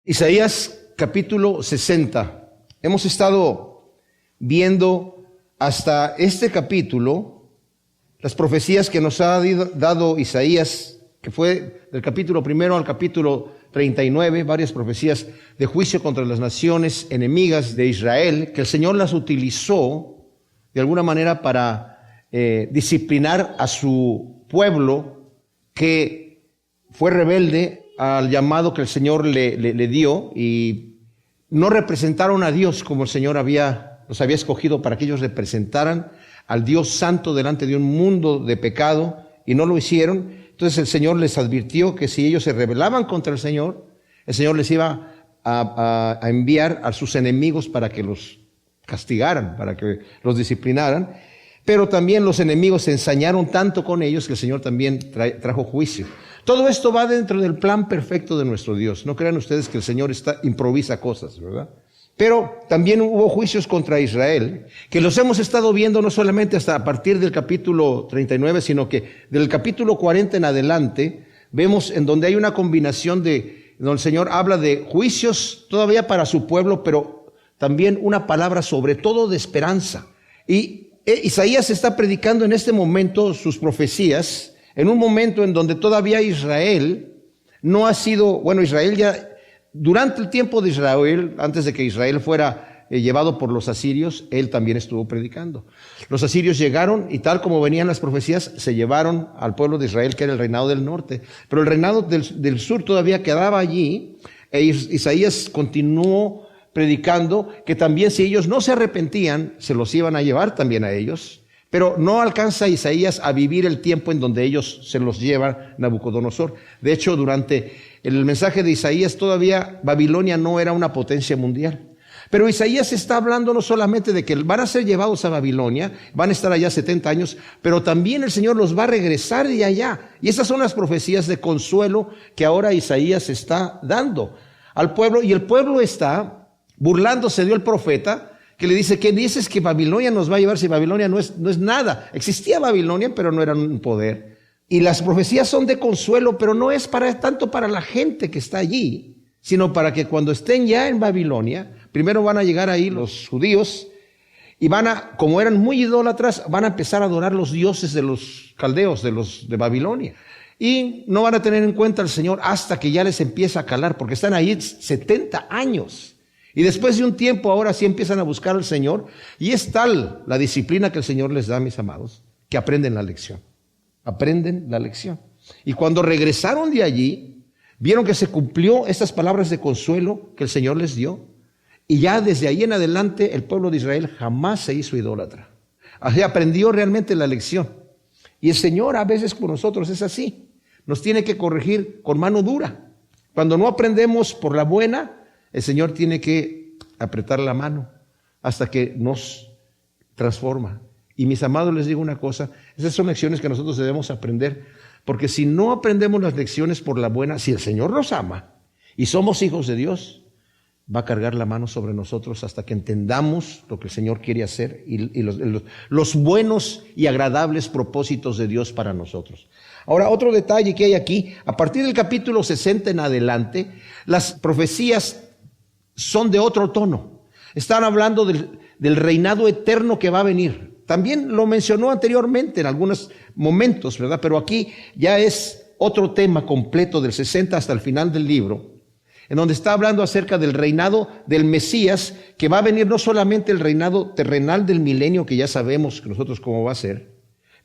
Isaías capítulo 60. Hemos estado viendo hasta este capítulo las profecías que nos ha dado Isaías, que fue del capítulo 1 al capítulo 39, varias profecías de juicio contra las naciones enemigas de Israel, que el Señor las utilizó de alguna manera para disciplinar a su pueblo que fue rebelde al llamado que el Señor le dio, y no representaron a Dios como el Señor los había escogido para que ellos representaran al Dios santo delante de un mundo de pecado, y no lo hicieron. Entonces el Señor les advirtió que si ellos se rebelaban contra el Señor les iba a enviar a sus enemigos para que los castigaran, para que los disciplinaran. Pero también los enemigos se ensañaron tanto con ellos que el Señor también trajo juicio. Todo esto va dentro del plan perfecto de nuestro Dios. No crean ustedes que el Señor improvisa cosas, ¿verdad? Pero también hubo juicios contra Israel, que los hemos estado viendo no solamente hasta a partir del capítulo 39, sino que del capítulo 40 en adelante, vemos en donde hay una combinación donde el Señor habla de juicios todavía para su pueblo, pero también una palabra sobre todo de esperanza. Y Isaías está predicando en este momento sus profecías, en un momento en donde todavía Israel no ha sido, Israel ya, durante el tiempo de Israel, antes de que Israel fuera llevado por los asirios, él también estuvo predicando. Los asirios llegaron y tal como venían las profecías, se llevaron al pueblo de Israel, que era el reinado del norte. Pero el reinado del sur todavía quedaba allí, e Isaías continuó predicando que también si ellos no se arrepentían, se los iban a llevar también a ellos. Pero no alcanza Isaías a vivir el tiempo en donde ellos se los lleva Nabucodonosor. De hecho, durante el mensaje de Isaías todavía Babilonia no era una potencia mundial. Pero Isaías está hablando no solamente de que van a ser llevados a Babilonia, van a estar allá 70 años, pero también el Señor los va a regresar de allá. Y esas son las profecías de consuelo que ahora Isaías está dando al pueblo. Y el pueblo está burlándose del profeta, que le dice: ¿qué dices que Babilonia nos va a llevar si Babilonia no es nada? Existía Babilonia, pero no era un poder. Y las profecías son de consuelo, pero no es tanto para la gente que está allí, sino para que cuando estén ya en Babilonia, primero van a llegar ahí los judíos y como eran muy idólatras, van a empezar a adorar los dioses de los caldeos, de Babilonia. Y no van a tener en cuenta al Señor hasta que ya les empieza a calar, porque están ahí 70 años. Y después de un tiempo, ahora sí empiezan a buscar al Señor, y es tal la disciplina que el Señor les da, mis amados, que aprenden la lección. Aprenden la lección. Y cuando regresaron de allí, vieron que se cumplió estas palabras de consuelo que el Señor les dio, y ya desde ahí en adelante el pueblo de Israel jamás se hizo idólatra. Así aprendió realmente la lección. Y el Señor a veces con nosotros es así. Nos tiene que corregir con mano dura. Cuando no aprendemos por la buena, el Señor tiene que apretar la mano hasta que nos transforma. Y mis amados, les digo una cosa, esas son lecciones que nosotros debemos aprender, porque si no aprendemos las lecciones por la buena, si el Señor nos ama y somos hijos de Dios, va a cargar la mano sobre nosotros hasta que entendamos lo que el Señor quiere hacer y los buenos y agradables propósitos de Dios para nosotros. Ahora, otro detalle que hay aquí, a partir del capítulo 60 en adelante, las profecías son de otro tono. Están hablando del reinado eterno que va a venir. También lo mencionó anteriormente en algunos momentos, ¿verdad? Pero aquí ya es otro tema completo del 60 hasta el final del libro, en donde está hablando acerca del reinado del Mesías, que va a venir no solamente el reinado terrenal del milenio, que ya sabemos que nosotros cómo va a ser,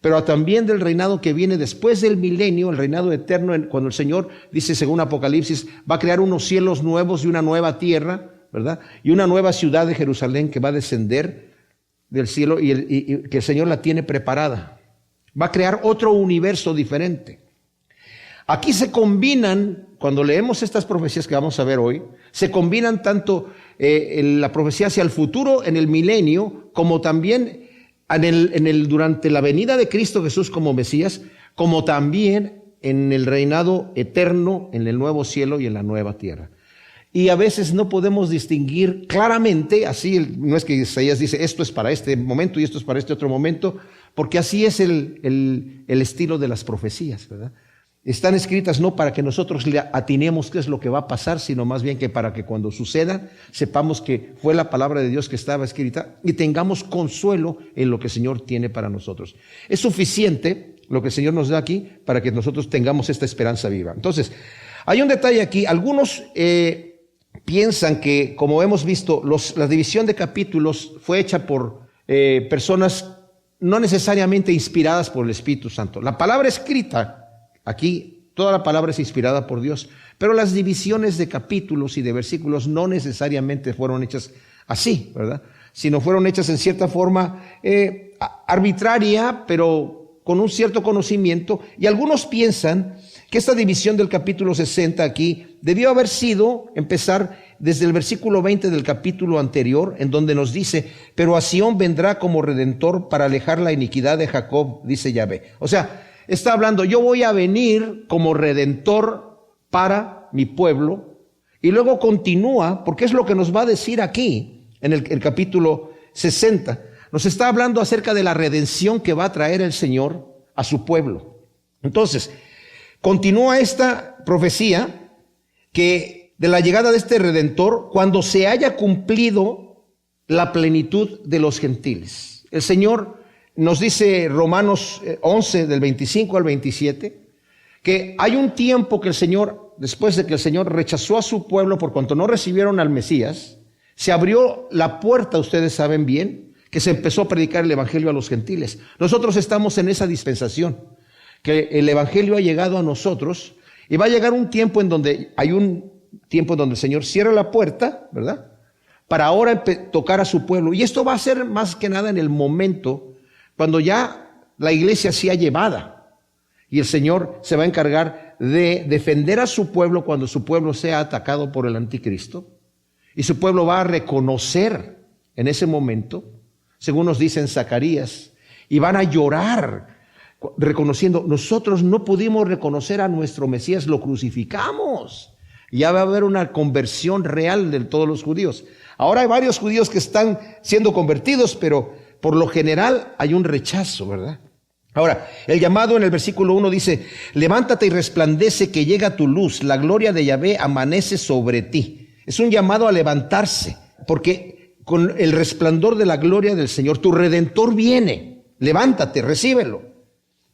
pero también del reinado que viene después del milenio, el reinado eterno, cuando el Señor dice, según Apocalipsis, va a crear unos cielos nuevos y una nueva tierra, ¿verdad? Y una nueva ciudad de Jerusalén que va a descender del cielo y que el Señor la tiene preparada. Va a crear otro universo diferente. Aquí se combinan, cuando leemos estas profecías que vamos a ver hoy, se combinan tanto la profecía hacia el futuro en el milenio, como también durante la venida de Cristo Jesús como Mesías, como también en el reinado eterno, en el nuevo cielo y en la nueva tierra. Y a veces no podemos distinguir claramente, así no es que Isaías dice esto es para este momento y esto es para este otro momento, porque así es el estilo de las profecías, ¿verdad? están escritas no para que nosotros le atinemos qué es lo que va a pasar, sino más bien que para que cuando suceda, sepamos que fue la palabra de Dios que estaba escrita y tengamos consuelo en lo que el Señor tiene para nosotros. Es suficiente lo que el Señor nos da aquí para que nosotros tengamos esta esperanza viva. Entonces, hay un detalle aquí. Algunos piensan que, como hemos visto, la división de capítulos fue hecha por personas no necesariamente inspiradas por el Espíritu Santo. La palabra escrita aquí, toda la palabra es inspirada por Dios, pero las divisiones de capítulos y de versículos no necesariamente fueron hechas así, ¿verdad? Sino fueron hechas en cierta forma arbitraria, pero con un cierto conocimiento. Y algunos piensan que esta división del capítulo 60 aquí debió haber sido empezar desde el versículo 20 del capítulo anterior, en donde nos dice, pero a Sión vendrá como redentor para alejar la iniquidad de Jacob, dice Yahvé. O sea, está hablando, yo voy a venir como redentor para mi pueblo, y luego continúa, porque es lo que nos va a decir aquí, en el capítulo 60. Nos está hablando acerca de la redención que va a traer el Señor a su pueblo. Entonces, continúa esta profecía que de la llegada de este redentor, cuando se haya cumplido la plenitud de los gentiles. El Señor nos dice Romanos 11 del 25 al 27, que hay un tiempo que el Señor, después de que el Señor rechazó a su pueblo por cuanto no recibieron al Mesías, se abrió la puerta, ustedes saben bien, que se empezó a predicar el evangelio a los gentiles. Nosotros estamos en esa dispensación, que el evangelio ha llegado a nosotros, y va a llegar un tiempo en donde el Señor cierra la puerta, ¿verdad? Para ahora tocar a su pueblo. Y esto va a ser más que nada en el momento cuando ya la iglesia sea llevada y el Señor se va a encargar de defender a su pueblo cuando su pueblo sea atacado por el anticristo. Y su pueblo va a reconocer en ese momento, según nos dice en Zacarías, y van a llorar reconociendo, nosotros no pudimos reconocer a nuestro Mesías, lo crucificamos. Ya va a haber una conversión real de todos los judíos. Ahora hay varios judíos que están siendo convertidos, pero por lo general hay un rechazo, ¿verdad? Ahora, el llamado en el versículo 1 dice, levántate y resplandece que llega tu luz, la gloria de Yahvé amanece sobre ti. Es un llamado a levantarse, porque con el resplandor de la gloria del Señor, tu Redentor viene. Levántate, recíbelo.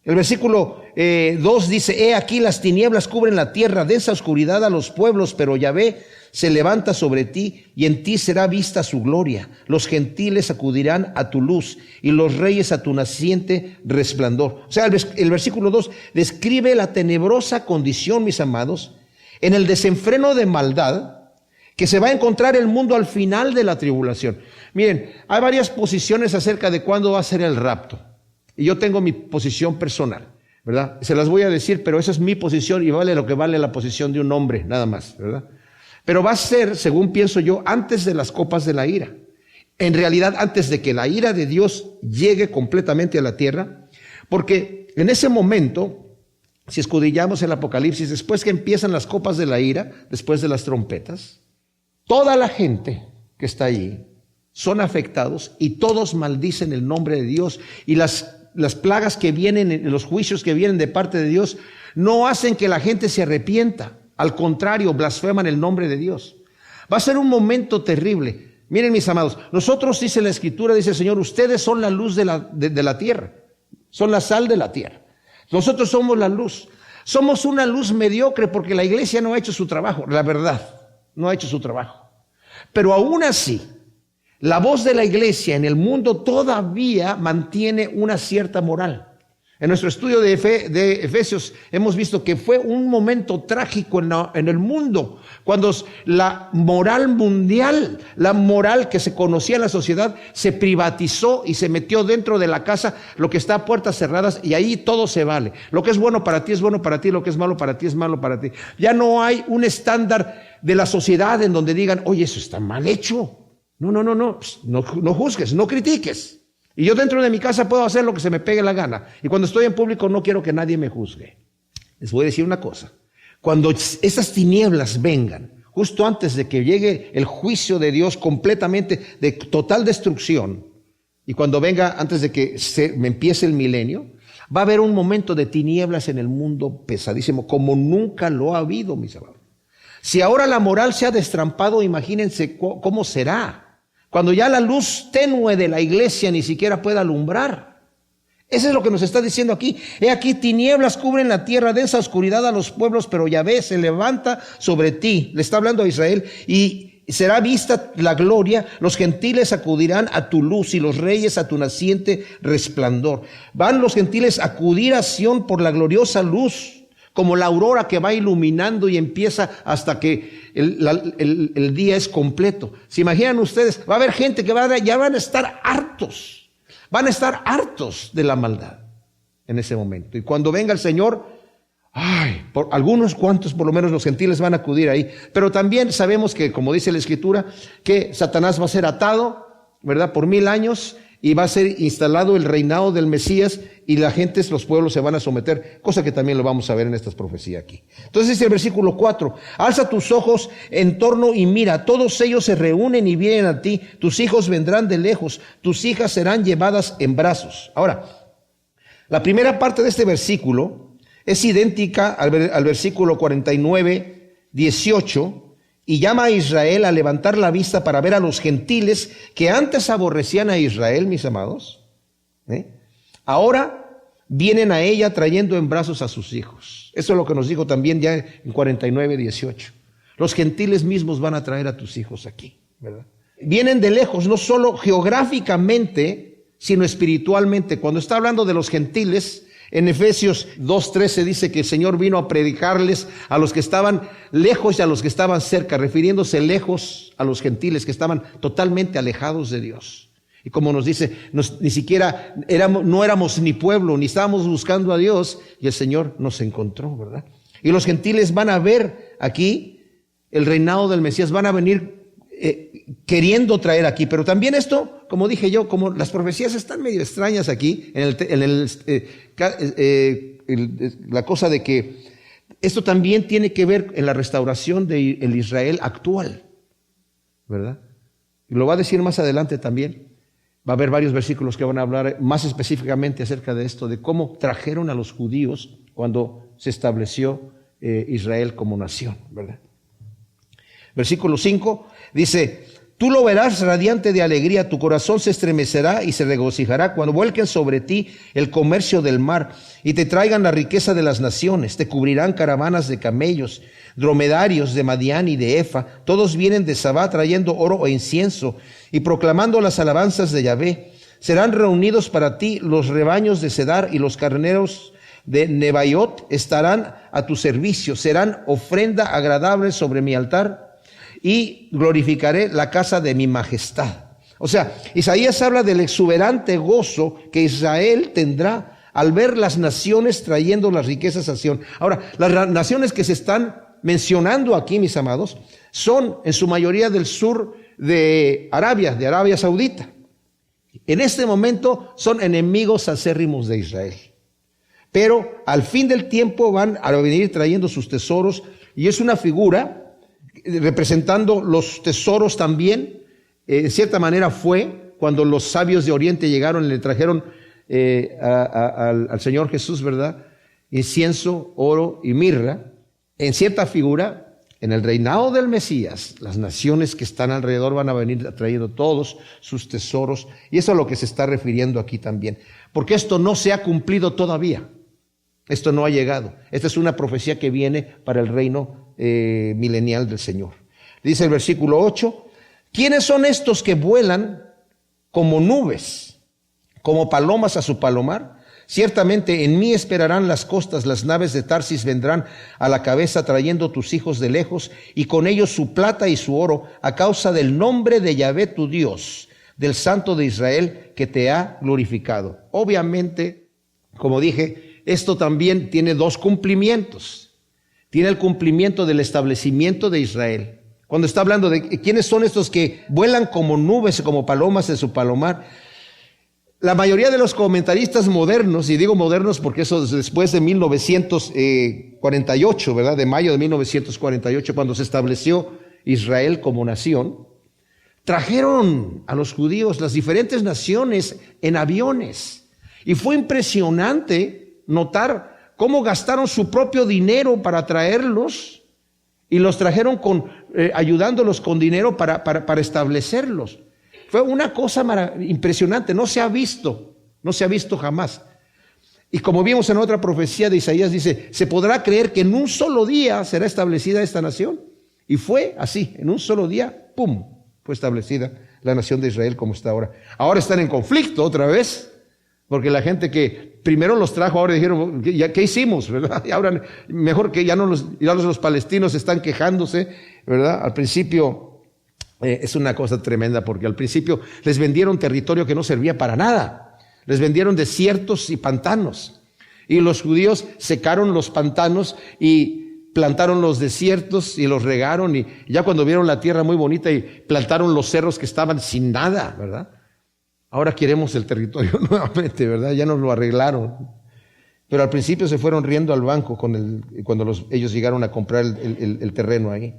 El versículo 2 dice, he aquí las tinieblas cubren la tierra, densa oscuridad a los pueblos, pero Yahvé se levanta sobre ti y en ti será vista su gloria. Los gentiles acudirán a tu luz y los reyes a tu naciente resplandor. O sea, el versículo 2 describe la tenebrosa condición, mis amados, en el desenfreno de maldad que se va a encontrar el mundo al final de la tribulación. Miren, hay varias posiciones acerca de cuándo va a ser el rapto. Y yo tengo mi posición personal, ¿verdad? Se las voy a decir, pero esa es mi posición y vale lo que vale la posición de un hombre, nada más, ¿verdad? Pero va a ser, según pienso yo, antes de las copas de la ira. En realidad, antes de que la ira de Dios llegue completamente a la tierra, porque en ese momento, si escudriñamos el Apocalipsis, después que empiezan las copas de la ira, después de las trompetas, toda la gente que está allí son afectados y todos maldicen el nombre de Dios, y las plagas que vienen, los juicios que vienen de parte de Dios, no hacen que la gente se arrepienta. Al contrario, blasfeman el nombre de Dios. Va a ser un momento terrible. Miren, mis amados, nosotros, dice la Escritura, dice el Señor, ustedes son la luz de la tierra, son la sal de la tierra. Nosotros somos la luz. Somos una luz mediocre porque la iglesia no ha hecho su trabajo, la verdad, no ha hecho su trabajo. Pero aún así, la voz de la iglesia en el mundo todavía mantiene una cierta moral. En nuestro estudio de Efesios hemos visto que fue un momento trágico en el mundo, cuando la moral mundial, la moral que se conocía en la sociedad, se privatizó y se metió dentro de la casa, lo que está a puertas cerradas, y ahí todo se vale. Lo que es bueno para ti es bueno para ti, lo que es malo para ti es malo para ti. Ya no hay un estándar de la sociedad en donde digan, oye, eso está mal hecho. No juzgues, no critiques. Y yo dentro de mi casa puedo hacer lo que se me pegue la gana. Y cuando estoy en público no quiero que nadie me juzgue. Les voy a decir una cosa. Cuando esas tinieblas vengan, justo antes de que llegue el juicio de Dios completamente de total destrucción, y cuando venga antes de que me empiece el milenio, Va a haber un momento de tinieblas en el mundo pesadísimo, como nunca lo ha habido, mis amados. Si ahora la moral se ha destrampado, imagínense cómo será cuando ya la luz tenue de la iglesia ni siquiera pueda alumbrar. Eso es lo que nos está diciendo aquí. He aquí, tinieblas cubren la tierra, densa oscuridad a los pueblos, pero Yahvé se levanta sobre ti. Le está hablando a Israel. Y será vista la gloria, los gentiles acudirán a tu luz y los reyes a tu naciente resplandor. Van los gentiles a acudir a Sión por la gloriosa luz, como la aurora que va iluminando y empieza hasta que el día es completo. ¿Se imaginan ustedes? Va a haber gente que ya van a estar hartos. Van a estar hartos de la maldad en ese momento. Y cuando venga el Señor, por algunos cuantos, por lo menos los gentiles van a acudir ahí. Pero también sabemos que, como dice la Escritura, que Satanás va a ser atado, ¿verdad?, por 1000 años, y va a ser instalado el reinado del Mesías, y la gente, los pueblos se van a someter, cosa que también lo vamos a ver en estas profecías aquí. Entonces dice el versículo 4, alza tus ojos en torno y mira, todos ellos se reúnen y vienen a ti, tus hijos vendrán de lejos, tus hijas serán llevadas en brazos. Ahora, la primera parte de este versículo es idéntica al versículo 49, 18, y llama a Israel a levantar la vista para ver a los gentiles que antes aborrecían a Israel, mis amados. Ahora vienen a ella trayendo en brazos a sus hijos. Eso es lo que nos dijo también ya en 49, 18. Los gentiles mismos van a traer a tus hijos aquí, ¿verdad? Vienen de lejos, no solo geográficamente, sino espiritualmente. Cuando está hablando de los gentiles, en Efesios 2:13 dice que el Señor vino a predicarles a los que estaban lejos y a los que estaban cerca, refiriéndose lejos a los gentiles que estaban totalmente alejados de Dios. Y como nos dice, ni siquiera no éramos ni pueblo, ni estábamos buscando a Dios, y el Señor nos encontró, ¿verdad? Y los gentiles van a ver aquí el reinado del Mesías, van a venir queriendo traer aquí. Pero también esto, como dije yo, como las profecías están medio extrañas aquí, la cosa de que esto también tiene que ver en la restauración del Israel actual, ¿verdad? Y lo va a decir más adelante también. Va a haber varios versículos que van a hablar más específicamente acerca de esto, de cómo trajeron a los judíos cuando se estableció Israel como nación, ¿verdad? Versículo 5 dice, tú lo verás radiante de alegría, tu corazón se estremecerá y se regocijará cuando vuelquen sobre ti el comercio del mar y te traigan la riqueza de las naciones, te cubrirán caravanas de camellos, dromedarios de Madián y de Efa, todos vienen de Sabá trayendo oro e incienso y proclamando las alabanzas de Yahvé. Serán reunidos para ti los rebaños de Cedar y los carneros de Nebaiot estarán a tu servicio, serán ofrenda agradable sobre mi altar y glorificaré la casa de mi majestad. O sea, Isaías habla del exuberante gozo que Israel tendrá al ver las naciones trayendo las riquezas a Sión. Ahora, las naciones que se están mencionando aquí, mis amados, son en su mayoría del sur de Arabia Saudita. En este momento son enemigos acérrimos de Israel. Pero al fin del tiempo van a venir trayendo sus tesoros, y es una figura representando los tesoros también. En cierta manera fue cuando los sabios de Oriente llegaron y le trajeron al Señor Jesús, ¿verdad?, incienso, oro y mirra. En cierta figura, en el reinado del Mesías, las naciones que están alrededor van a venir trayendo todos sus tesoros, y eso es a lo que se está refiriendo aquí también, porque esto no se ha cumplido todavía. Esto no ha llegado. Esta es una profecía que viene para el reino milenial del Señor. Dice el versículo 8, ¿quiénes son estos que vuelan como nubes, como palomas a su palomar? Ciertamente en mí esperarán las costas, las naves de Tarsis vendrán a la cabeza trayendo tus hijos de lejos y con ellos su plata y su oro a causa del nombre de Yahvé tu Dios, del Santo de Israel que te ha glorificado. Obviamente, como dije, esto también tiene dos cumplimientos. Tiene el cumplimiento del establecimiento de Israel. Cuando está hablando de quiénes son estos que vuelan como nubes, como palomas en su palomar, la mayoría de los comentaristas modernos, y digo modernos porque eso es después de 1948, ¿verdad? De mayo de 1948, cuando se estableció Israel como nación, trajeron a los judíos las diferentes naciones en aviones. Y fue impresionante notar cómo gastaron su propio dinero para traerlos y los trajeron ayudándolos con dinero para establecerlos. Fue una cosa impresionante, no se ha visto jamás. Y como vimos en otra profecía de Isaías, dice, se podrá creer que en un solo día será establecida esta nación. Y fue así, en un solo día, ¡pum!, fue establecida la nación de Israel como está ahora. Ahora están en conflicto otra vez, porque la gente que primero los trajo, ahora dijeron, ¿qué hicimos? ¿Verdad? Y ahora mejor que ya los palestinos están quejándose, ¿verdad? Al principio es una cosa tremenda, porque al principio les vendieron territorio que no servía para nada. Les vendieron desiertos y pantanos. Y los judíos secaron los pantanos y plantaron los desiertos y los regaron. Y ya cuando vieron la tierra muy bonita y plantaron los cerros que estaban sin nada, ¿verdad? Ahora queremos el territorio nuevamente, ¿verdad? Ya nos lo arreglaron. Pero al principio se fueron riendo al banco cuando ellos llegaron a comprar el terreno ahí.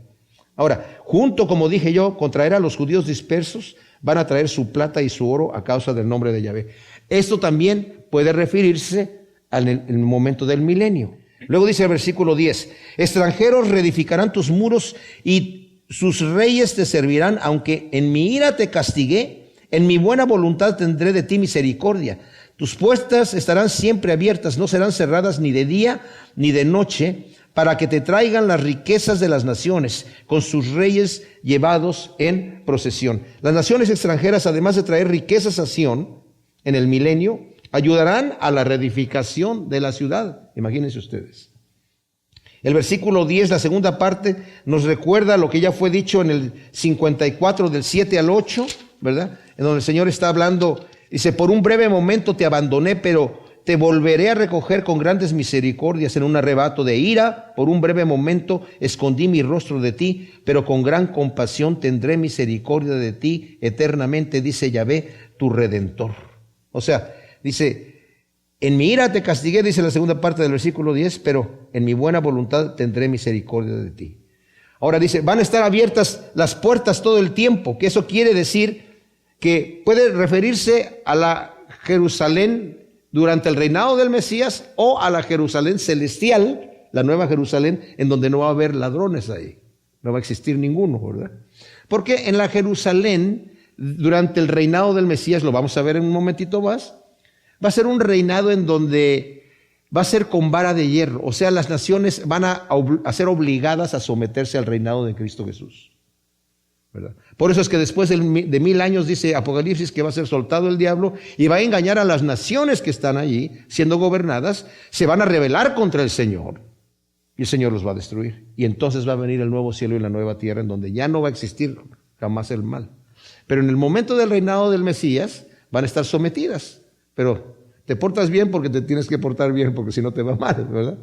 Ahora, junto, como dije yo, con traer a los judíos dispersos, van a traer su plata y su oro a causa del nombre de Yahvé. Esto también puede referirse en el momento del milenio. Luego dice el versículo 10, extranjeros reedificarán tus muros y sus reyes te servirán, aunque en mi ira te castigué, en mi buena voluntad tendré de ti misericordia. Tus puertas estarán siempre abiertas, no serán cerradas ni de día ni de noche, para que te traigan las riquezas de las naciones, con sus reyes llevados en procesión. Las naciones extranjeras, además de traer riquezas a Sión en el milenio, ayudarán a la reedificación de la ciudad. Imagínense ustedes. El versículo 10, la segunda parte, nos recuerda lo que ya fue dicho en el 54, del 7 al 8, ¿verdad? En donde el Señor está hablando, dice, por un breve momento te abandoné, pero te volveré a recoger con grandes misericordias. En un arrebato de ira, por un breve momento escondí mi rostro de ti, pero con gran compasión tendré misericordia de ti eternamente, dice Yahvé, tu Redentor. O sea, dice, en mi ira te castigué, dice la segunda parte del versículo 10, pero en mi buena voluntad tendré misericordia de ti. Ahora dice, van a estar abiertas las puertas todo el tiempo, que eso quiere decir que puede referirse a la Jerusalén durante el reinado del Mesías o a la Jerusalén celestial, la nueva Jerusalén, en donde no va a haber ladrones ahí. No va a existir ninguno, ¿verdad? Porque en la Jerusalén, durante el reinado del Mesías, lo vamos a ver en un momentito más, va a ser un reinado en donde va a ser con vara de hierro. O sea, las naciones van a ser obligadas a someterse al reinado de Cristo Jesús, ¿verdad? Por eso es que después de 1000 años, dice Apocalipsis, que va a ser soltado el diablo y va a engañar a las naciones que están allí siendo gobernadas, se van a rebelar contra el Señor y el Señor los va a destruir. Y entonces va a venir el nuevo cielo y la nueva tierra, en donde ya no va a existir jamás el mal. Pero en el momento del reinado del Mesías van a estar sometidas. Pero te portas bien porque te tienes que portar bien, porque si no te va mal, ¿verdad?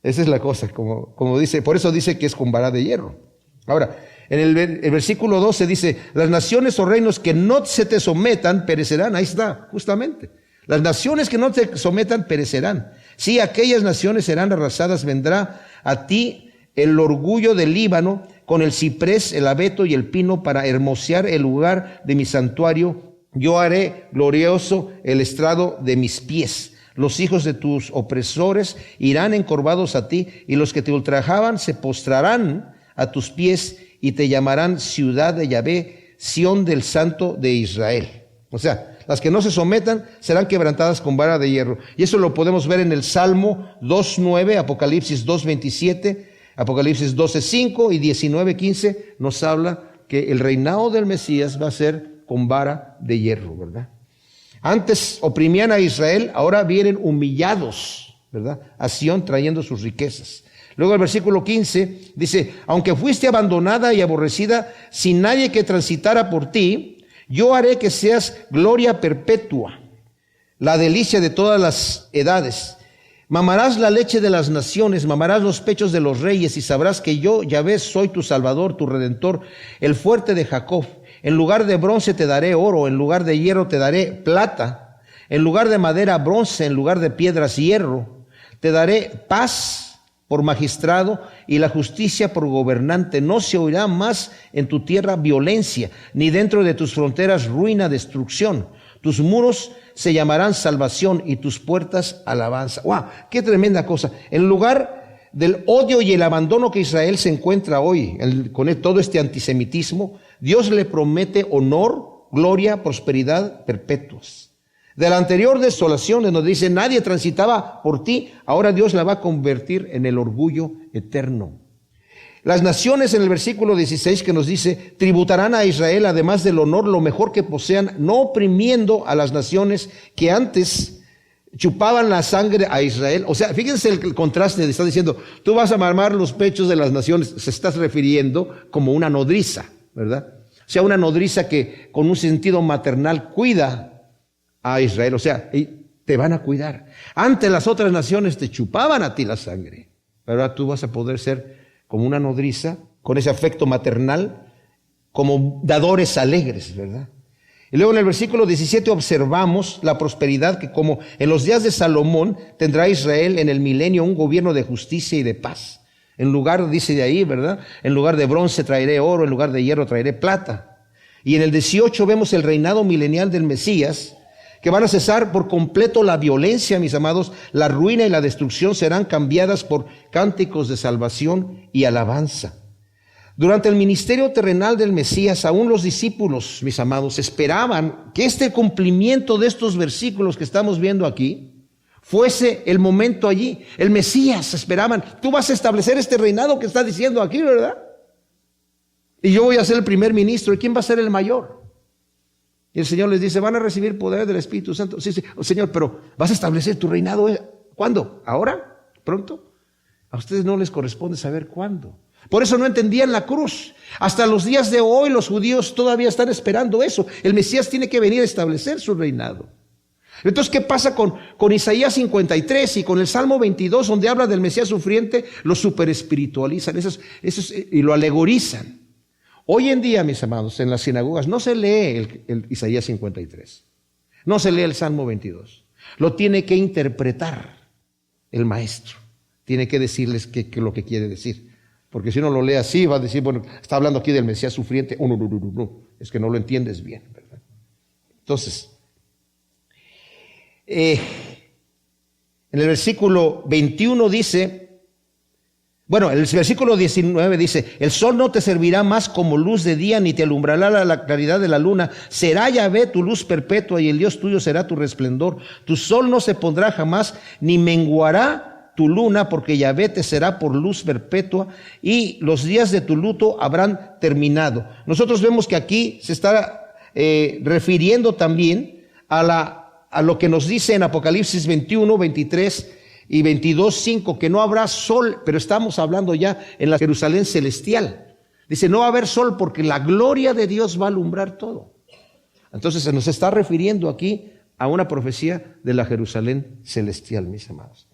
Esa es la cosa, como dice, por eso dice que es con vara de hierro. Ahora, en el versículo 12 dice, las naciones o reinos que no se te sometan perecerán. Ahí está, justamente. Las naciones que no te sometan perecerán. Sí, aquellas naciones serán arrasadas. Vendrá a ti el orgullo del Líbano con el ciprés, el abeto y el pino para hermosear el lugar de mi santuario. Yo haré glorioso el estrado de mis pies. Los hijos de tus opresores irán encorvados a ti, y los que te ultrajaban se postrarán a tus pies y te llamarán ciudad de Yahvé, Sión del Santo de Israel. O sea, las que no se sometan serán quebrantadas con vara de hierro. Y eso lo podemos ver en el Salmo 2:9, Apocalipsis 2:27, Apocalipsis 12:5 y 19:15 nos habla que el reinado del Mesías va a ser con vara de hierro, ¿verdad? Antes oprimían a Israel, ahora vienen humillados, ¿verdad? A Sión trayendo sus riquezas. Luego el versículo 15 dice, aunque fuiste abandonada y aborrecida, sin nadie que transitara por ti, yo haré que seas gloria perpetua, la delicia de todas las edades. Mamarás la leche de las naciones, mamarás los pechos de los reyes, y sabrás que yo, Yahvé, soy tu Salvador, tu Redentor, el fuerte de Jacob. En lugar de bronce te daré oro, en lugar de hierro te daré plata, en lugar de madera bronce, en lugar de piedras hierro. Te daré paz por magistrado y la justicia por gobernante. No se oirá más en tu tierra violencia, ni dentro de tus fronteras ruina, destrucción. Tus muros se llamarán salvación y tus puertas alabanza. ¡Wow! ¡Qué tremenda cosa! En lugar del odio y el abandono que Israel se encuentra hoy, con todo este antisemitismo, Dios le promete honor, gloria, prosperidad perpetuas. De la anterior desolación, en donde dice nadie transitaba por ti, ahora Dios la va a convertir en el orgullo eterno. Las naciones, en el versículo 16 que nos dice, tributarán a Israel además del honor lo mejor que posean, no oprimiendo a las naciones que antes chupaban la sangre a Israel. O sea, fíjense el contraste, está diciendo, tú vas a mamar los pechos de las naciones, se está refiriendo como una nodriza, ¿verdad? O sea, una nodriza que con un sentido maternal cuida a Israel, o sea, te van a cuidar. Antes las otras naciones te chupaban a ti la sangre, pero ahora tú vas a poder ser como una nodriza, con ese afecto maternal, como dadores alegres, ¿verdad? Y luego en el versículo 17 observamos la prosperidad que como en los días de Salomón tendrá Israel en el milenio un gobierno de justicia y de paz. En lugar, dice de ahí, ¿verdad? En lugar de bronce traeré oro, en lugar de hierro traeré plata. Y en el 18 vemos el reinado milenial del Mesías, que van a cesar por completo la violencia, mis amados. La ruina y la destrucción serán cambiadas por cánticos de salvación y alabanza. Durante el ministerio terrenal del Mesías, aún los discípulos, mis amados, esperaban que este cumplimiento de estos versículos que estamos viendo aquí fuese el momento allí. El Mesías esperaban, tú vas a establecer este reinado que está diciendo aquí, ¿verdad? Y yo voy a ser el primer ministro. ¿Y quién va a ser el mayor? Y el Señor les dice, van a recibir poder del Espíritu Santo. Sí, oh, Señor, pero vas a establecer tu reinado. ¿Cuándo? ¿Ahora? ¿Pronto? A ustedes no les corresponde saber cuándo. Por eso no entendían la cruz. Hasta los días de hoy los judíos todavía están esperando eso. El Mesías tiene que venir a establecer su reinado. Entonces, ¿qué pasa con Isaías 53 y con el Salmo 22, donde habla del Mesías sufriente? Lo superespiritualizan y lo alegorizan. Hoy en día, mis amados, en las sinagogas no se lee el Isaías 53. No se lee el Salmo 22. Lo tiene que interpretar el maestro. Tiene que decirles lo que quiere decir. Porque si uno lo lee así, va a decir, bueno, está hablando aquí del Mesías sufriente. Oh, no. Es que no lo entiendes bien, ¿verdad? Entonces, en el versículo 21 dice, el versículo 19 dice, el sol no te servirá más como luz de día, ni te alumbrará la claridad de la luna. Será Yahvé tu luz perpetua y el Dios tuyo será tu resplendor. Tu sol no se pondrá jamás, ni menguará tu luna, porque Yahvé te será por luz perpetua y los días de tu luto habrán terminado. Nosotros vemos que aquí se está refiriendo también a lo que nos dice en Apocalipsis 21, 23 y 22:5, que no habrá sol, pero estamos hablando ya en la Jerusalén celestial. Dice, no va a haber sol porque la gloria de Dios va a alumbrar todo. Entonces se nos está refiriendo aquí a una profecía de la Jerusalén celestial, mis amados.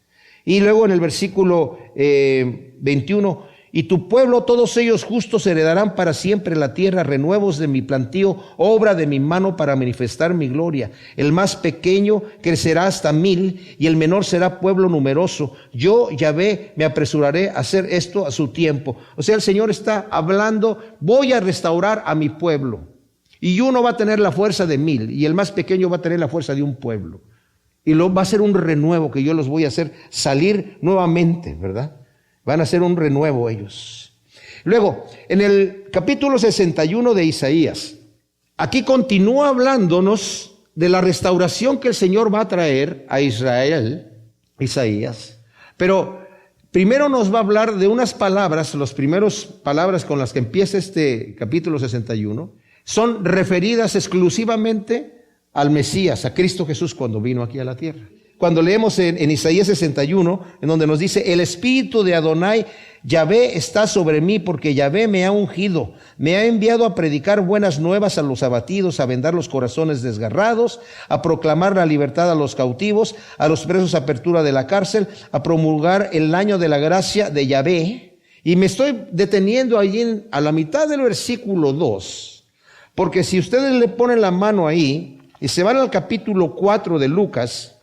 Y luego en el versículo 21, y tu pueblo, todos ellos justos, heredarán para siempre la tierra, renuevos de mi plantío, obra de mi mano para manifestar mi gloria. El más pequeño crecerá hasta 1000 y el menor será pueblo numeroso. Yo, Yahvé, me apresuraré a hacer esto a su tiempo. O sea, el Señor está hablando, voy a restaurar a mi pueblo. Y uno va a tener la fuerza de 1000 y el más pequeño va a tener la fuerza de un pueblo. Y va a ser un renuevo que yo los voy a hacer salir nuevamente, ¿verdad? Van a hacer un renuevo ellos. Luego, en el capítulo 61 de Isaías, aquí continúa hablándonos de la restauración que el Señor va a traer a Israel, Isaías. Pero primero nos va a hablar de unas palabras, las primeras palabras con las que empieza este capítulo 61, son referidas exclusivamente al Mesías, a Cristo Jesús cuando vino aquí a la tierra. Cuando leemos en Isaías 61, en donde nos dice, el Espíritu de Adonai, Yahvé, está sobre mí, porque Yahvé me ha ungido, me ha enviado a predicar buenas nuevas a los abatidos, a vendar los corazones desgarrados, a proclamar la libertad a los cautivos, a los presos apertura de la cárcel, a promulgar el año de la gracia de Yahvé. Y me estoy deteniendo allí a la mitad del versículo 2, porque si ustedes le ponen la mano ahí y se van al capítulo 4 de Lucas,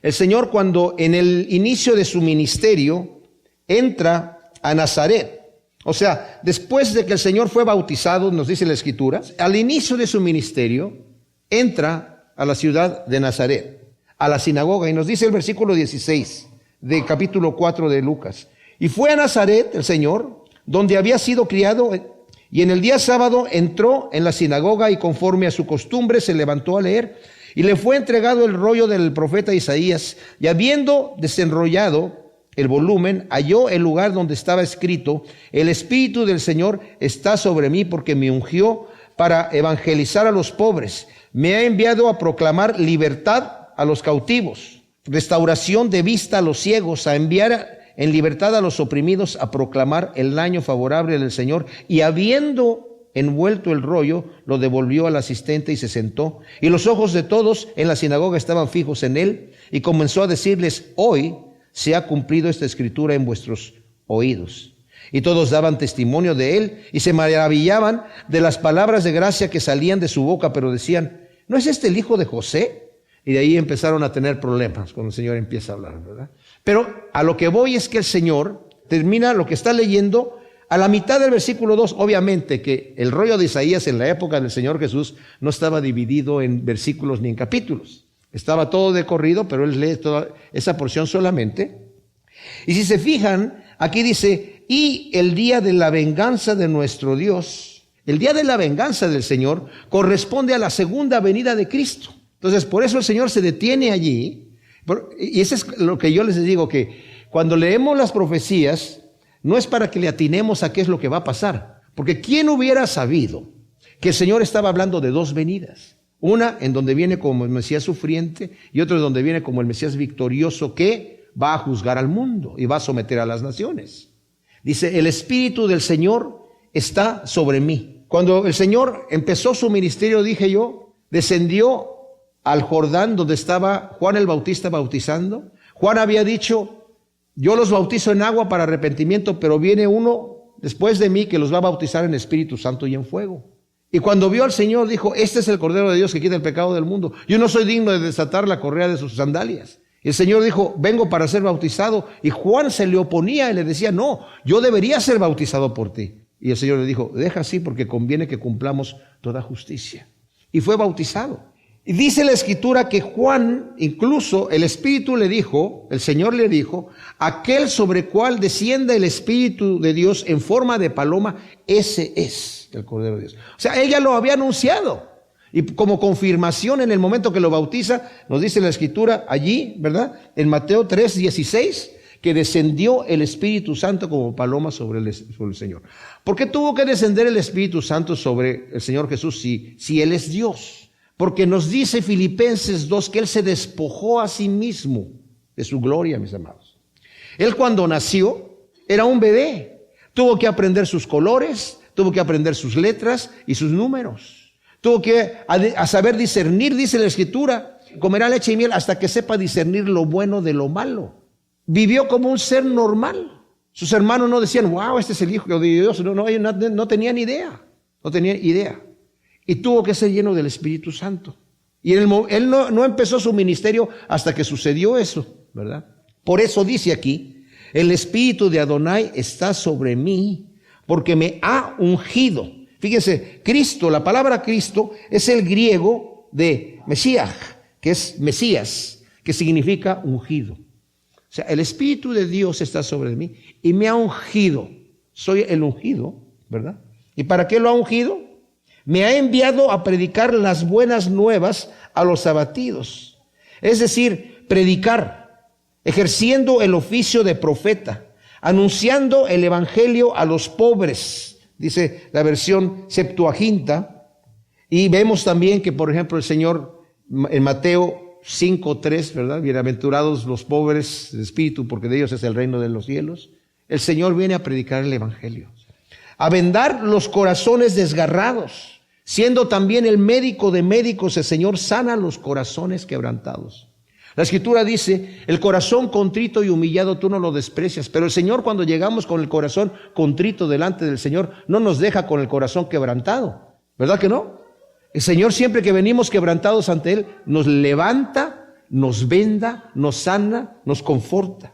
el Señor, cuando en el inicio de su ministerio entra a Nazaret, o sea, después de que el Señor fue bautizado, nos dice la Escritura, al inicio de su ministerio entra a la ciudad de Nazaret, a la sinagoga. Y nos dice el versículo 16 de capítulo 4 de Lucas. Y fue a Nazaret el Señor, donde había sido criado, y en el día sábado entró en la sinagoga y conforme a su costumbre se levantó a leer. Y le fue entregado el rollo del profeta Isaías, y habiendo desenrollado el volumen, halló el lugar donde estaba escrito: el Espíritu del Señor está sobre mí, porque me ungió para evangelizar a los pobres. Me ha enviado a proclamar libertad a los cautivos, restauración de vista a los ciegos, a enviar en libertad a los oprimidos, a proclamar el año favorable del Señor. Y habiendo envuelto el rollo, lo devolvió al asistente y se sentó. Y los ojos de todos en la sinagoga estaban fijos en él, y comenzó a decirles: hoy se ha cumplido esta escritura en vuestros oídos. Y todos daban testimonio de él y se maravillaban de las palabras de gracia que salían de su boca, pero decían: ¿no es este el hijo de José? Y de ahí empezaron a tener problemas cuando el Señor empieza a hablar, ¿verdad? Pero a lo que voy es que el Señor termina lo que está leyendo a la mitad del versículo 2. Obviamente que el rollo de Isaías en la época del Señor Jesús no estaba dividido en versículos ni en capítulos. Estaba todo de corrido, pero él lee toda esa porción solamente. Y si se fijan, aquí dice: y el día de la venganza de nuestro Dios. El día de la venganza del Señor corresponde a la segunda venida de Cristo. Entonces, por eso el Señor se detiene allí. Y eso es lo que yo les digo, que cuando leemos las profecías, no es para que le atinemos a qué es lo que va a pasar. Porque ¿quién hubiera sabido que el Señor estaba hablando de dos venidas? Una en donde viene como el Mesías sufriente, y otra en donde viene como el Mesías victorioso, que va a juzgar al mundo y va a someter a las naciones. Dice: el Espíritu del Señor está sobre mí. Cuando el Señor empezó su ministerio, dije yo, descendió al Jordán donde estaba Juan el Bautista bautizando. Juan había dicho: yo los bautizo en agua para arrepentimiento, pero viene uno después de mí que los va a bautizar en Espíritu Santo y en fuego. Y cuando vio al Señor, dijo: este es el Cordero de Dios que quita el pecado del mundo. Yo no soy digno de desatar la correa de sus sandalias. Y el Señor dijo: vengo para ser bautizado. Y Juan se le oponía y le decía: no, yo debería ser bautizado por ti. Y el Señor le dijo: deja así, porque conviene que cumplamos toda justicia. Y fue bautizado. Y dice la Escritura que Juan, incluso el Espíritu le dijo, el Señor le dijo: aquel sobre cual descienda el Espíritu de Dios en forma de paloma, ese es el Cordero de Dios. O sea, él ya lo había anunciado. Y como confirmación, en el momento que lo bautiza, nos dice la Escritura allí, ¿verdad? En Mateo 3:16, que descendió el Espíritu Santo como paloma sobre el Señor. ¿Por qué tuvo que descender el Espíritu Santo sobre el Señor Jesús si Él es Dios? Porque nos dice Filipenses 2 que Él se despojó a sí mismo de su gloria, mis amados. Él, cuando nació, era un bebé. Tuvo que aprender sus colores, tuvo que aprender sus letras y sus números. Tuvo que a saber discernir, dice la Escritura: comerá leche y miel hasta que sepa discernir lo bueno de lo malo. Vivió como un ser normal. Sus hermanos no decían: wow, este es el Hijo de Dios. No, ellos no tenían idea. No tenían idea. Y tuvo que ser lleno del Espíritu Santo. Y él no empezó su ministerio hasta que sucedió eso, ¿verdad? Por eso dice aquí: el Espíritu de Adonai está sobre mí, porque me ha ungido. Fíjense, Cristo, la palabra Cristo es el griego de Mesías, que es Mesías, que significa ungido. O sea, el Espíritu de Dios está sobre mí y me ha ungido. Soy el ungido, ¿verdad? ¿Y para qué lo ha ungido? Me ha enviado a predicar las buenas nuevas a los abatidos. Es decir, predicar, ejerciendo el oficio de profeta, anunciando el evangelio a los pobres. Dice la versión Septuaginta. Y vemos también que, por ejemplo, el Señor en Mateo 5:3, ¿verdad? Bienaventurados los pobres de espíritu, porque de ellos es el reino de los cielos. El Señor viene a predicar el evangelio, a vendar los corazones desgarrados. Siendo también el médico de médicos, el Señor sana los corazones quebrantados. La Escritura dice: el corazón contrito y humillado tú no lo desprecias. Pero el Señor, cuando llegamos con el corazón contrito delante del Señor, no nos deja con el corazón quebrantado. ¿Verdad que no? El Señor, siempre que venimos quebrantados ante Él, nos levanta, nos venda, nos sana, nos conforta.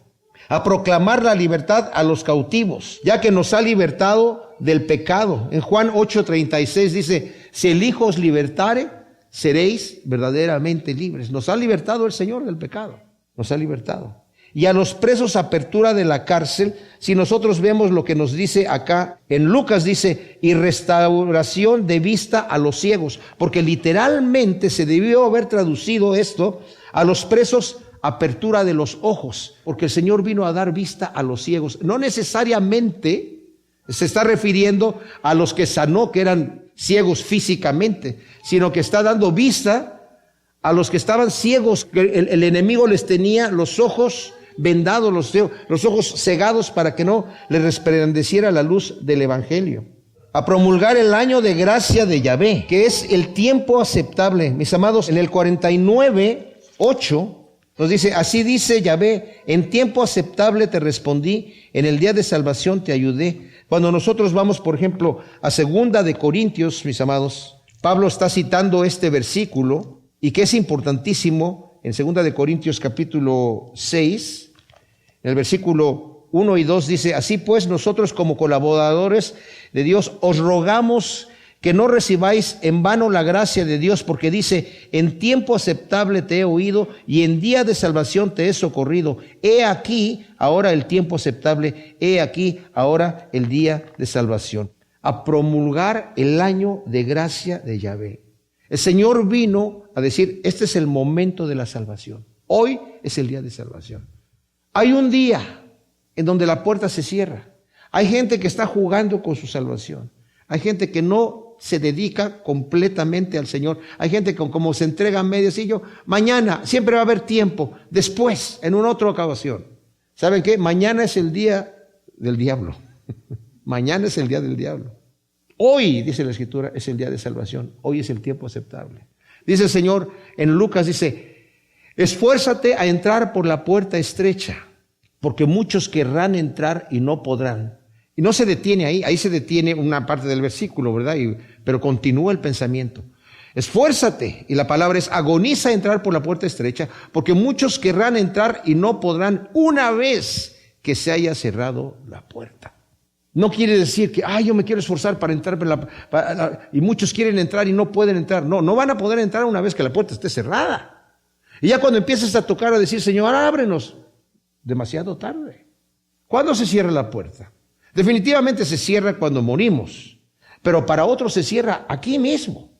A proclamar la libertad a los cautivos, ya que nos ha libertado del pecado. En Juan 8:36 dice: si el Hijo os libertare, seréis verdaderamente libres. Nos ha libertado el Señor del pecado, nos ha libertado. Y a los presos apertura de la cárcel, si nosotros vemos lo que nos dice acá, en Lucas dice, y restauración de vista a los ciegos, porque literalmente se debió haber traducido esto, a los presos apertura de los ojos, porque el Señor vino a dar vista a los ciegos. No necesariamente se está refiriendo a los que sanó, que eran ciegos físicamente, sino que está dando vista a los que estaban ciegos, que el enemigo les tenía los ojos vendados, los ojos cegados para que no les resplandeciera la luz del evangelio. A promulgar el año de gracia de Yahvé, que es el tiempo aceptable. Mis amados, en el 49:8 nos dice, así dice Yahvé, en tiempo aceptable te respondí, en el día de salvación te ayudé. Cuando nosotros vamos, por ejemplo, a 2 de Corintios, mis amados, Pablo está citando este versículo y que es importantísimo en 2 de Corintios capítulo 6, en el versículo 1 y 2 dice, así pues nosotros como colaboradores de Dios os rogamos que no recibáis en vano la gracia de Dios, porque dice, en tiempo aceptable te he oído y en día de salvación te he socorrido. He aquí ahora el tiempo aceptable, he aquí ahora el día de salvación. A promulgar el año de gracia de Yahvé. El Señor vino a decir, este es el momento de la salvación. Hoy es el día de salvación. Hay un día en donde la puerta se cierra. Hay gente que está jugando con su salvación. Hay gente que no se dedica completamente al Señor. Hay gente que como se entrega a mediecillo, mañana siempre va a haber tiempo, después, en una otra ocasión. ¿Saben qué? Mañana es el día del diablo. Mañana es el día del diablo. Hoy, dice la Escritura, es el día de salvación. Hoy es el tiempo aceptable. Dice el Señor en Lucas, dice, esfuérzate a entrar por la puerta estrecha, porque muchos querrán entrar y no podrán. Y no se detiene ahí se detiene una parte del versículo, ¿verdad? Pero continúa el pensamiento. Esfuérzate, y la palabra es agoniza a entrar por la puerta estrecha, porque muchos querrán entrar y no podrán una vez que se haya cerrado la puerta. No quiere decir que, yo me quiero esforzar para entrar, y muchos quieren entrar y no pueden entrar. No van a poder entrar una vez que la puerta esté cerrada. Y ya cuando empieces a tocar, a decir, Señor, ábrenos, demasiado tarde. ¿Cuándo se cierra la puerta? Definitivamente se cierra cuando morimos, pero para otros se cierra aquí mismo.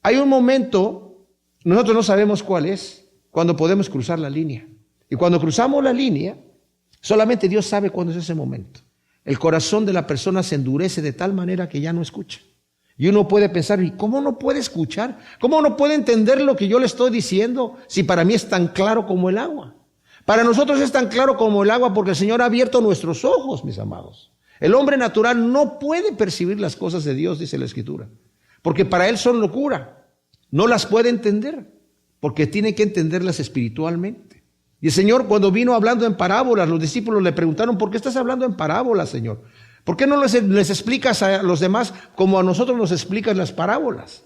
Hay un momento, nosotros no sabemos cuál es, cuando podemos cruzar la línea. Y cuando cruzamos la línea, solamente Dios sabe cuándo es ese momento. El corazón de la persona se endurece de tal manera que ya no escucha. Y uno puede pensar, ¿y cómo no puede escuchar? ¿Cómo no puede entender lo que yo le estoy diciendo si para mí es tan claro como el agua? Para nosotros es tan claro como el agua porque el Señor ha abierto nuestros ojos, mis amados. El hombre natural no puede percibir las cosas de Dios, dice la Escritura, porque para él son locura. No las puede entender, porque tiene que entenderlas espiritualmente. Y el Señor, cuando vino hablando en parábolas, los discípulos le preguntaron, ¿por qué estás hablando en parábolas, Señor? ¿Por qué no les explicas a los demás como a nosotros nos explicas las parábolas?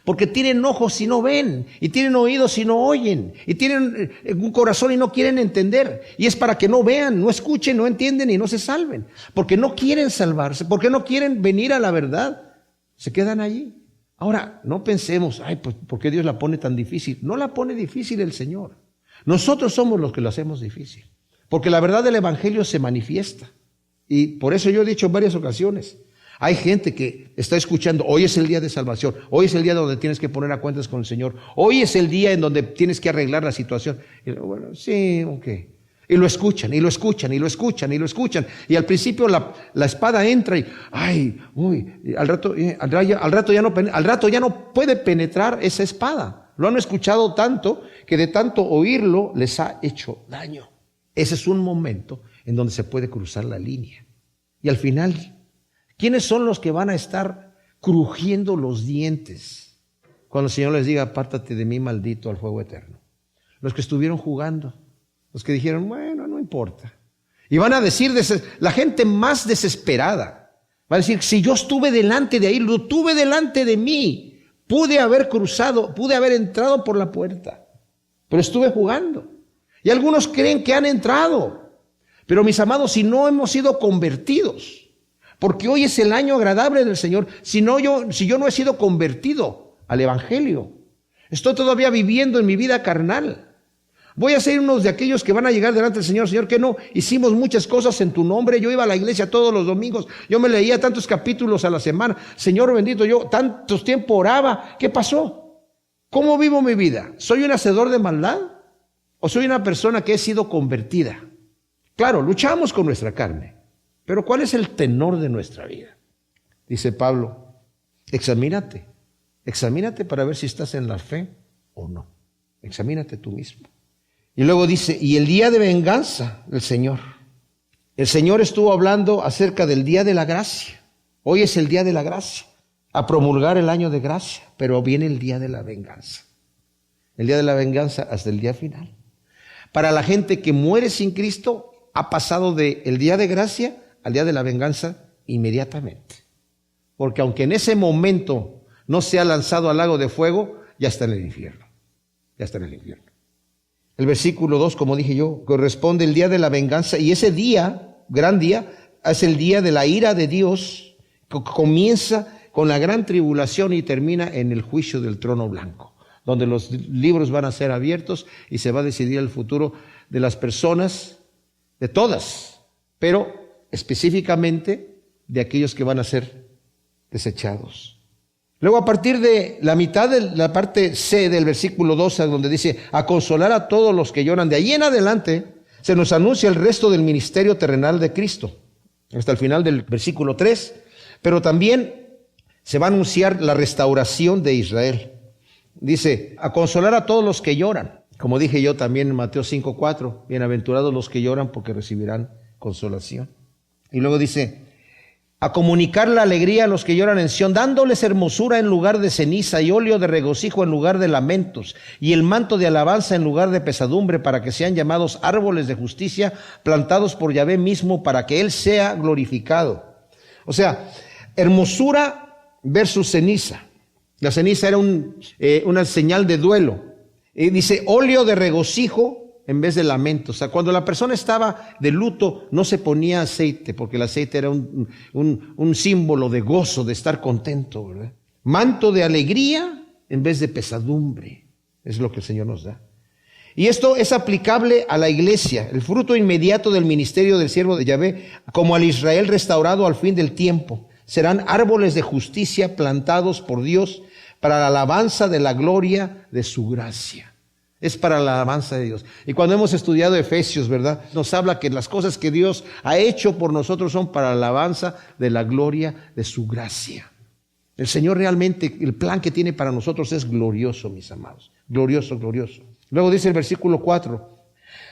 Porque tienen ojos y no ven, y tienen oídos y no oyen, y tienen un corazón y no quieren entender. Y es para que no vean, no escuchen, no entienden y no se salven. Porque no quieren salvarse, porque no quieren venir a la verdad. Se quedan allí. Ahora, no pensemos, pues, ¿por qué Dios la pone tan difícil? No la pone difícil el Señor. Nosotros somos los que lo hacemos difícil. Porque la verdad del Evangelio se manifiesta. Y por eso yo he dicho en varias ocasiones, hay gente que está escuchando, hoy es el día de salvación, hoy es el día donde tienes que poner a cuentas con el Señor, hoy es el día en donde tienes que arreglar la situación. Y bueno, sí, ok. Y lo escuchan, y lo escuchan, y lo escuchan, y lo escuchan. Y al principio la espada entra y, al rato ya no puede penetrar esa espada. Lo han escuchado tanto que de tanto oírlo les ha hecho daño. Ese es un momento en donde se puede cruzar la línea. Y al final, ¿quiénes son los que van a estar crujiendo los dientes cuando el Señor les diga, apártate de mí, maldito, al fuego eterno? Los que estuvieron jugando, los que dijeron, bueno, no importa. Y van a decir, la gente más desesperada, va a decir, si yo estuve delante de ahí, lo tuve delante de mí, pude haber cruzado, pude haber entrado por la puerta, pero estuve jugando. Y algunos creen que han entrado, pero mis amados, si no hemos sido convertidos, porque hoy es el año agradable del Señor, si yo no he sido convertido al Evangelio, Estoy todavía viviendo en mi vida carnal. Voy a ser uno de aquellos que van a llegar delante del Señor. Señor, que no hicimos muchas cosas en tu nombre. Yo iba a la iglesia todos los domingos. Yo me leía tantos capítulos a la semana. Señor bendito, yo tantos tiempo oraba. ¿Qué pasó? ¿Cómo vivo mi vida? ¿Soy un hacedor de maldad? ¿O soy una persona que he sido convertida? Claro, luchamos con nuestra carne. Pero ¿cuál es el tenor de nuestra vida? Dice Pablo, examínate. Examínate para ver si estás en la fe o no. Examínate tú mismo. Y luego dice, y el día de venganza del Señor. El Señor estuvo hablando acerca del día de la gracia. Hoy es el día de la gracia. A promulgar el año de gracia. Pero viene el día de la venganza. El día de la venganza hasta el día final. Para la gente que muere sin Cristo, ha pasado del día de gracia al día de la venganza inmediatamente. Porque aunque en ese momento no se ha lanzado al lago de fuego, ya está en el infierno. Ya está en el infierno. El versículo 2, como dije yo, corresponde el día de la venganza. Y ese día, gran día, es el día de la ira de Dios, que comienza con la gran tribulación y termina en el juicio del trono blanco, donde los libros van a ser abiertos y se va a decidir el futuro de las personas, de todas, pero específicamente de aquellos que van a ser desechados. Luego, a partir de la mitad de la parte C del versículo 12, donde dice, a consolar a todos los que lloran, de ahí en adelante se nos anuncia el resto del ministerio terrenal de Cristo, hasta el final del versículo 3, pero también se va a anunciar la restauración de Israel. Dice, a consolar a todos los que lloran, como dije yo también en Mateo 5:4, bienaventurados los que lloran porque recibirán consolación. Y luego dice, a comunicar la alegría a los que lloran en Sión, dándoles hermosura en lugar de ceniza y óleo de regocijo en lugar de lamentos y el manto de alabanza en lugar de pesadumbre, para que sean llamados árboles de justicia, plantados por Yahvé mismo, para que Él sea glorificado. O sea, hermosura versus ceniza. La ceniza era una señal de duelo. Y dice óleo de regocijo en vez de lamento. O sea, cuando la persona estaba de luto, no se ponía aceite, porque el aceite era un símbolo de gozo, de estar contento, ¿verdad? Manto de alegría en vez de pesadumbre. Es lo que el Señor nos da. Y esto es aplicable a la iglesia, el fruto inmediato del ministerio del siervo de Yahvé, como al Israel restaurado al fin del tiempo. Serán árboles de justicia plantados por Dios para la alabanza de la gloria de su gracia. Es para la alabanza de Dios. Y cuando hemos estudiado Efesios, ¿verdad? Nos habla que las cosas que Dios ha hecho por nosotros son para la alabanza de la gloria de su gracia. El Señor realmente, el plan que tiene para nosotros es glorioso, mis amados. Glorioso, glorioso. Luego dice el versículo 4.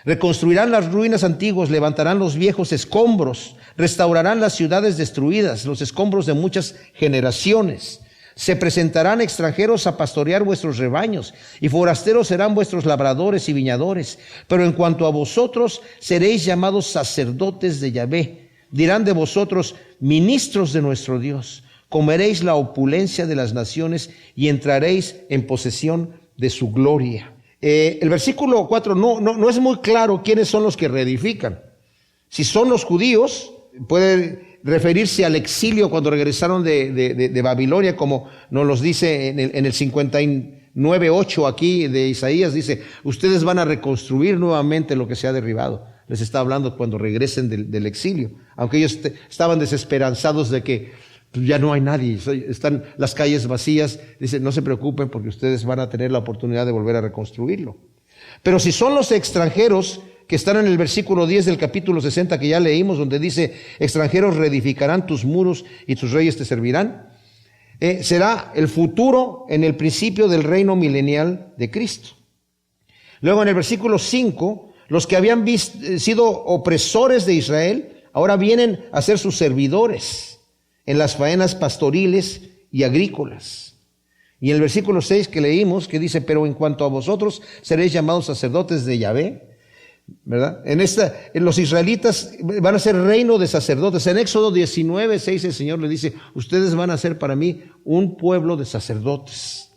Reconstruirán las ruinas antiguas, levantarán los viejos escombros, restaurarán las ciudades destruidas, los escombros de muchas generaciones. Se presentarán extranjeros a pastorear vuestros rebaños, y forasteros serán vuestros labradores y viñadores. Pero en cuanto a vosotros, seréis llamados sacerdotes de Yahvé. Dirán de vosotros, ministros de nuestro Dios. Comeréis la opulencia de las naciones y entraréis en posesión de su gloria. El versículo 4 no es muy claro quiénes son los que reedifican. Si son los judíos, puede referirse al exilio cuando regresaron de Babilonia, como nos los dice en el 59:8 aquí de Isaías, dice, ustedes van a reconstruir nuevamente lo que se ha derribado. Les está hablando cuando regresen del exilio, aunque ellos estaban desesperanzados de que ya no hay nadie, están las calles vacías. Dice, no se preocupen porque ustedes van a tener la oportunidad de volver a reconstruirlo. Pero si son los extranjeros que están en el versículo 10 del capítulo 60 que ya leímos, donde dice, extranjeros reedificarán tus muros y tus reyes te servirán, será el futuro en el principio del reino milenial de Cristo. Luego en el versículo 5, los que habían sido opresores de Israel, ahora vienen a ser sus servidores en las faenas pastoriles y agrícolas. Y en el versículo 6 que leímos, que dice, pero en cuanto a vosotros seréis llamados sacerdotes de Yahvé, ¿verdad? En los israelitas van a ser reino de sacerdotes. En Éxodo 19:6 el Señor le dice, ustedes van a ser para mí un pueblo de sacerdotes.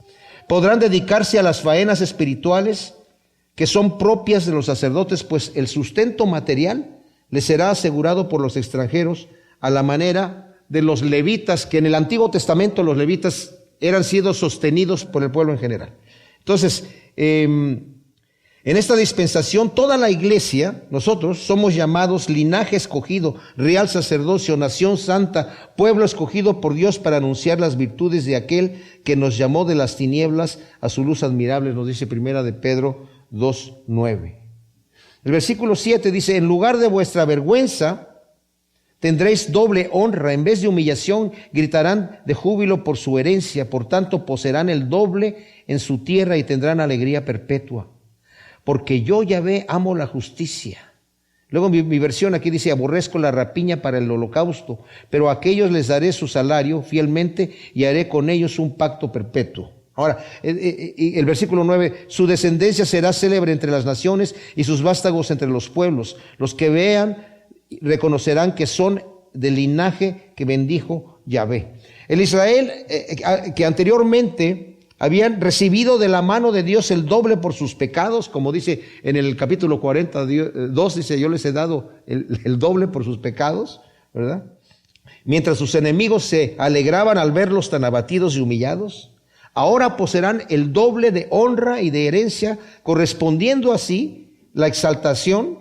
Podrán dedicarse a las faenas espirituales que son propias de los sacerdotes, pues el sustento material les será asegurado por los extranjeros a la manera de los levitas, que en el Antiguo Testamento los levitas eran sido sostenidos por el pueblo en general. Entonces, en esta dispensación, toda la iglesia, nosotros somos llamados linaje escogido, real sacerdocio, nación santa, pueblo escogido por Dios para anunciar las virtudes de aquel que nos llamó de las tinieblas a su luz admirable, nos dice Primera de Pedro 2:9. El versículo 7 dice, en lugar de vuestra vergüenza tendréis doble honra, en vez de humillación gritarán de júbilo por su herencia, por tanto poseerán el doble en su tierra y tendrán alegría perpetua. Porque yo, Yahvé, amo la justicia. Luego mi versión aquí dice, aborrezco la rapiña para el holocausto, pero a aquellos les daré su salario fielmente y haré con ellos un pacto perpetuo. Ahora, el versículo 9, su descendencia será célebre entre las naciones y sus vástagos entre los pueblos. Los que vean reconocerán que son del linaje que bendijo Yahvé. El Israel que anteriormente habían recibido de la mano de Dios el doble por sus pecados, como dice en el capítulo 42, dice, yo les he dado el doble por sus pecados, ¿verdad? Mientras sus enemigos se alegraban al verlos tan abatidos y humillados, ahora poseerán el doble de honra y de herencia, correspondiendo así la exaltación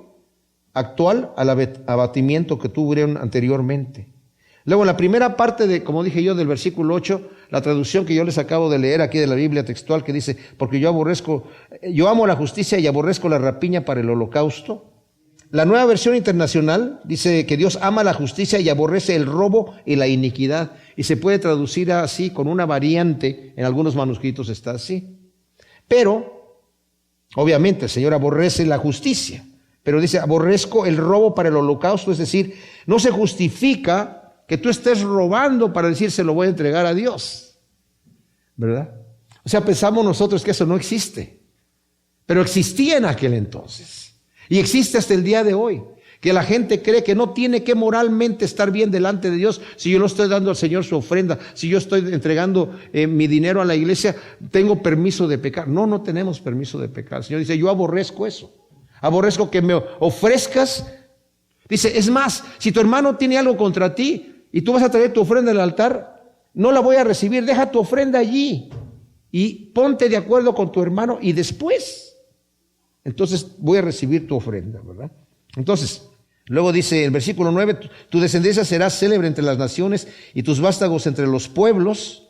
actual al abatimiento que tuvieron anteriormente. Luego en la primera parte de, como dije yo, del versículo 8, la traducción que yo les acabo de leer aquí de la Biblia textual que dice, porque yo amo la justicia y aborrezco la rapiña para el holocausto. La Nueva Versión Internacional dice que Dios ama la justicia y aborrece el robo y la iniquidad. Y se puede traducir así con una variante, en algunos manuscritos está así. Pero, obviamente, el Señor aborrece la justicia, pero dice, aborrezco el robo para el holocausto, es decir, no se justifica que tú estés robando para decir se lo voy a entregar a Dios, ¿verdad? O sea, pensamos nosotros que eso no existe, pero existía en aquel entonces y existe hasta el día de hoy, que la gente cree que no tiene que moralmente estar bien delante de Dios. Si yo le estoy dando al Señor su ofrenda, si yo estoy entregando mi dinero a la iglesia, tengo permiso de pecar. No tenemos permiso de pecar. El Señor dice, yo aborrezco eso, aborrezco que me ofrezcas. Dice, es más, si tu hermano tiene algo contra ti y tú vas a traer tu ofrenda al altar, no la voy a recibir, deja tu ofrenda allí y ponte de acuerdo con tu hermano y después, entonces voy a recibir tu ofrenda, ¿verdad? Entonces, luego dice el versículo 9, tu descendencia será célebre entre las naciones y tus vástagos entre los pueblos.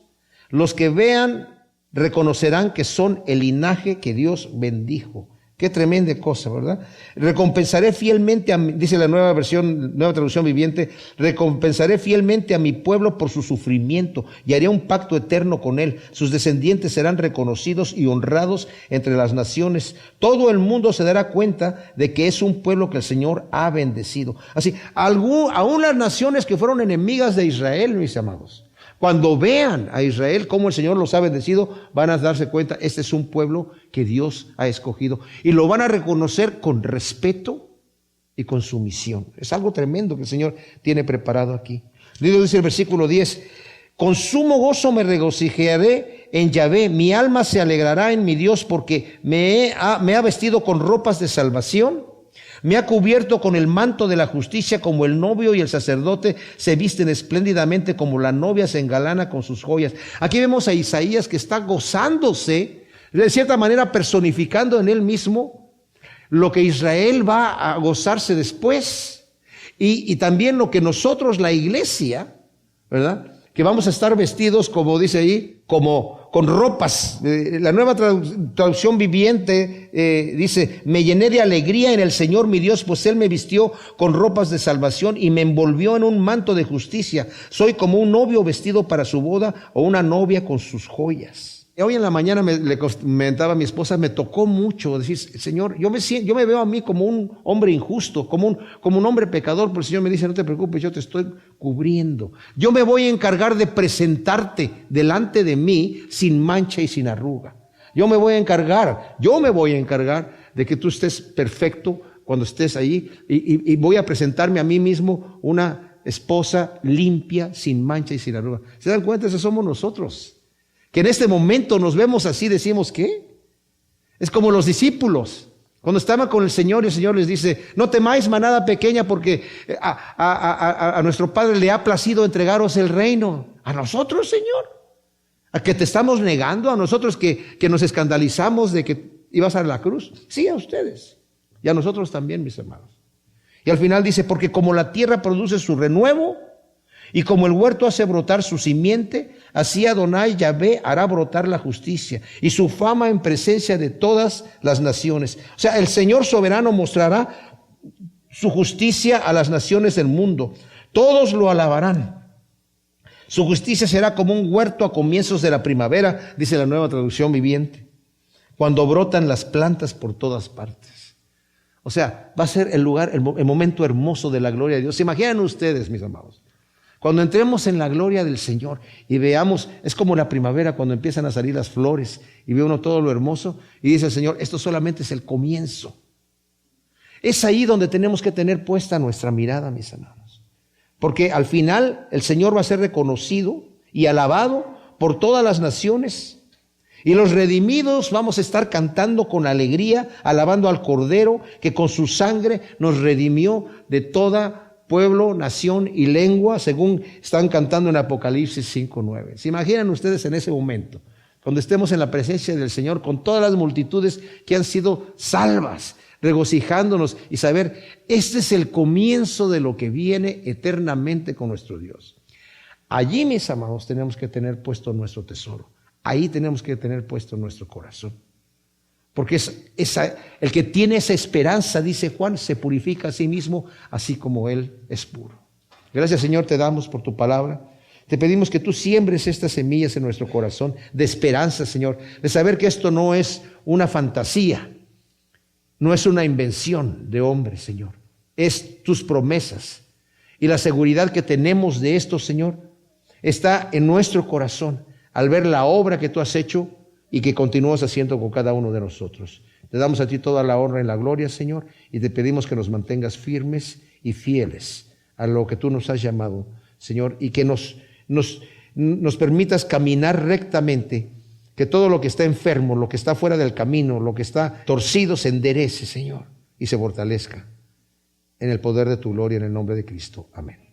Los que vean reconocerán que son el linaje que Dios bendijo. Qué tremenda cosa, ¿verdad? Recompensaré fielmente dice la nueva traducción viviente, recompensaré fielmente a mi pueblo por su sufrimiento y haré un pacto eterno con él. Sus descendientes serán reconocidos y honrados entre las naciones. Todo el mundo se dará cuenta de que es un pueblo que el Señor ha bendecido. Así, aún las naciones que fueron enemigas de Israel, mis amados, cuando vean a Israel cómo el Señor los ha bendecido, van a darse cuenta, este es un pueblo que Dios ha escogido. Y lo van a reconocer con respeto y con sumisión. Es algo tremendo que el Señor tiene preparado aquí. Dice el versículo 10, con sumo gozo me regocijaré en Yahvé, mi alma se alegrará en mi Dios, porque me ha vestido con ropas de salvación. Me ha cubierto con el manto de la justicia, como el novio y el sacerdote se visten espléndidamente, como la novia se engalana con sus joyas. Aquí vemos a Isaías que está gozándose, de cierta manera personificando en él mismo lo que Israel va a gozarse después. Y también lo que nosotros, la iglesia, ¿verdad?, que vamos a estar vestidos, como dice ahí, como con ropas. La nueva traducción viviente dice, me llené de alegría en el Señor mi Dios, pues Él me vistió con ropas de salvación y me envolvió en un manto de justicia. Soy como un novio vestido para su boda o una novia con sus joyas. Hoy en la mañana le comentaba a mi esposa, me tocó mucho decir, Señor, yo me veo a mí como un hombre injusto, como un hombre pecador, pero el Señor me dice, no te preocupes, yo te estoy cubriendo. Yo me voy a encargar de presentarte delante de mí sin mancha y sin arruga. Yo me voy a encargar de que tú estés perfecto cuando estés ahí y voy a presentarme a mí mismo una esposa limpia, sin mancha y sin arruga. ¿Se dan cuenta? Esos somos nosotros. Que en este momento nos vemos así, decimos, ¿qué? Es como los discípulos, cuando estaban con el Señor y el Señor les dice, no temáis manada pequeña, porque a nuestro Padre le ha placido entregaros el reino. ¿A nosotros, Señor? ¿A que te estamos negando a nosotros que nos escandalizamos de que ibas a la cruz? Sí, a ustedes. Y a nosotros también, mis hermanos. Y al final dice, porque como la tierra produce su renuevo y como el huerto hace brotar su simiente, así Adonai Yahvé hará brotar la justicia y su fama en presencia de todas las naciones. O sea, el Señor soberano mostrará su justicia a las naciones del mundo. Todos lo alabarán. Su justicia será como un huerto a comienzos de la primavera, dice la Nueva Traducción Viviente, cuando brotan las plantas por todas partes. O sea, va a ser el lugar, el momento hermoso de la gloria de Dios. ¿Se imaginan ustedes, mis amados? Cuando entremos en la gloria del Señor y veamos, es como la primavera cuando empiezan a salir las flores y ve uno todo lo hermoso y dice el Señor, esto solamente es el comienzo. Es ahí donde tenemos que tener puesta nuestra mirada, mis hermanos. Porque al final el Señor va a ser reconocido y alabado por todas las naciones. Y los redimidos vamos a estar cantando con alegría, alabando al Cordero que con su sangre nos redimió de toda pueblo, nación y lengua, según están cantando en Apocalipsis 5:9. ¿Se imaginan ustedes en ese momento, cuando estemos en la presencia del Señor con todas las multitudes que han sido salvas, regocijándonos y saber, este es el comienzo de lo que viene eternamente con nuestro Dios? Allí, mis amados, tenemos que tener puesto nuestro tesoro. Ahí tenemos que tener puesto nuestro corazón. Porque el que tiene esa esperanza, dice Juan, se purifica a sí mismo, así como Él es puro. Gracias, Señor, te damos por tu palabra. Te pedimos que tú siembres estas semillas en nuestro corazón de esperanza, Señor, de saber que esto no es una fantasía, no es una invención de hombre, Señor. Es tus promesas. Y la seguridad que tenemos de esto, Señor, está en nuestro corazón al ver la obra que tú has hecho y que continúas haciendo con cada uno de nosotros. Te damos a ti toda la honra y la gloria, Señor, y te pedimos que nos mantengas firmes y fieles a lo que tú nos has llamado, Señor, y que nos permitas caminar rectamente, que todo lo que está enfermo, lo que está fuera del camino, lo que está torcido, se enderece, Señor, y se fortalezca en el poder de tu gloria, en el nombre de Cristo. Amén.